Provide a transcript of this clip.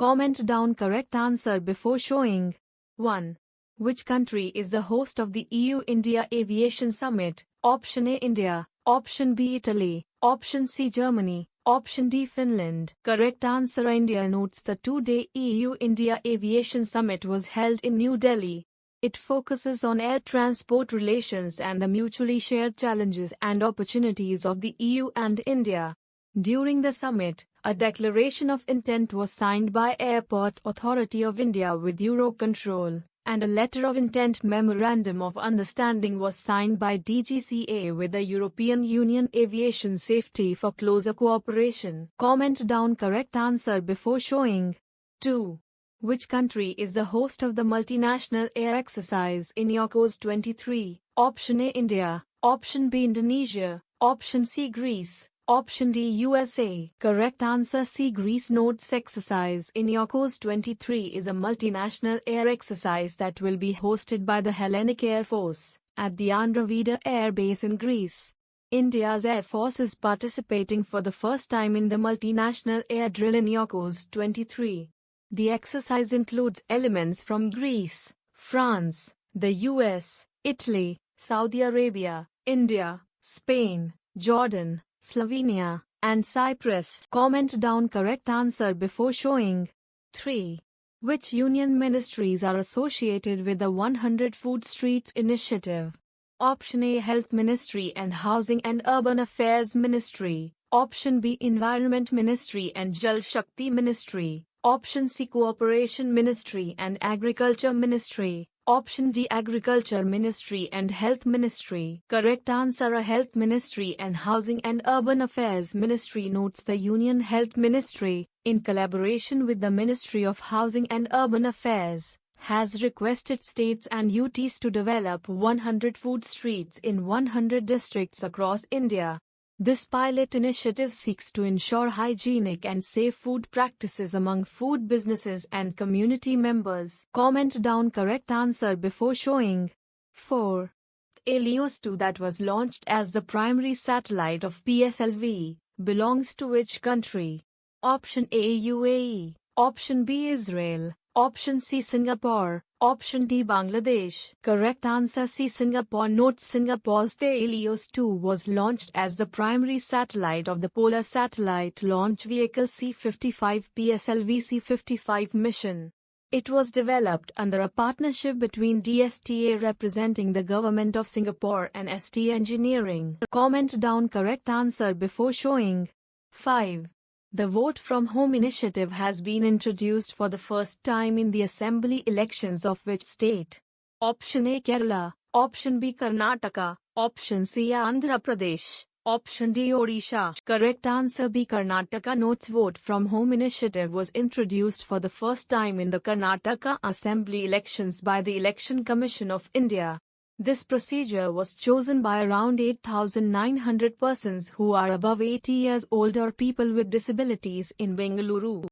Comment down correct answer before showing. 1. Which country is the host of the EU-India Aviation Summit? Option A India, Option B Italy, Option C Germany, Option D Finland. Correct answer. India notes the two-day EU-India Aviation Summit was held in New Delhi. It focuses on air transport relations and the mutually shared challenges and opportunities of the EU and India. During the summit, a declaration of intent was signed by Airport Authority of India with Eurocontrol, and a letter of intent memorandum of understanding was signed by DGCA with the European Union Aviation Safety for closer cooperation. Comment down correct answer before showing. 2. Which country is the host of the multinational air exercise INIOCHOS-23? Option A India, Option B Indonesia, Option C Greece, Option D USA. Correct answer C Greece. Notes Exercise INIOCHOS-23 is a multinational air exercise that will be hosted by the Hellenic Air Force at the Andravida Air Base in Greece. India's Air Force is participating for the first time in the multinational air drill INIOCHOS-23. The exercise includes elements from Greece, France, the US, Italy, Saudi Arabia, India, Spain, Jordan, Slovenia, and Cyprus. Comment down correct answer before showing. 3. Which union ministries are associated with the 100 Food Streets initiative? Option A Health Ministry and Housing and Urban Affairs Ministry, Option B Environment Ministry and Jal Shakti Ministry, Option C Cooperation Ministry and Agriculture Ministry, Option D Agriculture Ministry and Health Ministry. Correct answer A Health Ministry and Housing and Urban Affairs Ministry. Notes the Union Health Ministry, in collaboration with the Ministry of Housing and Urban Affairs, has requested states and UTs to develop 100 food streets in 100 districts across India. This pilot initiative seeks to ensure hygienic and safe food practices among food businesses and community members. Comment down correct answer before showing. 4. Helios-2 that was launched as the primary satellite of PSLV belongs to which country? Option A UAE, Option B Israel, Option C Singapore, Option D Bangladesh. Correct answer C Singapore. Note Singapore's Helios-2 was launched as the primary satellite of the Polar Satellite Launch Vehicle C-55 PSLV C-55 mission. It was developed under a partnership between DSTA representing the Government of Singapore and ST Engineering. Comment down correct answer before showing. 5. The Vote from Home initiative has been introduced for the first time in the assembly elections of which state? Option A Kerala, Option B Karnataka, Option C Andhra Pradesh, Option D Odisha. Correct answer B Karnataka. Notes Vote from Home initiative was introduced for the first time in the Karnataka assembly elections by the Election Commission of India. This procedure was chosen by around 8,900 persons who are above 80 years old or people with disabilities in Bengaluru.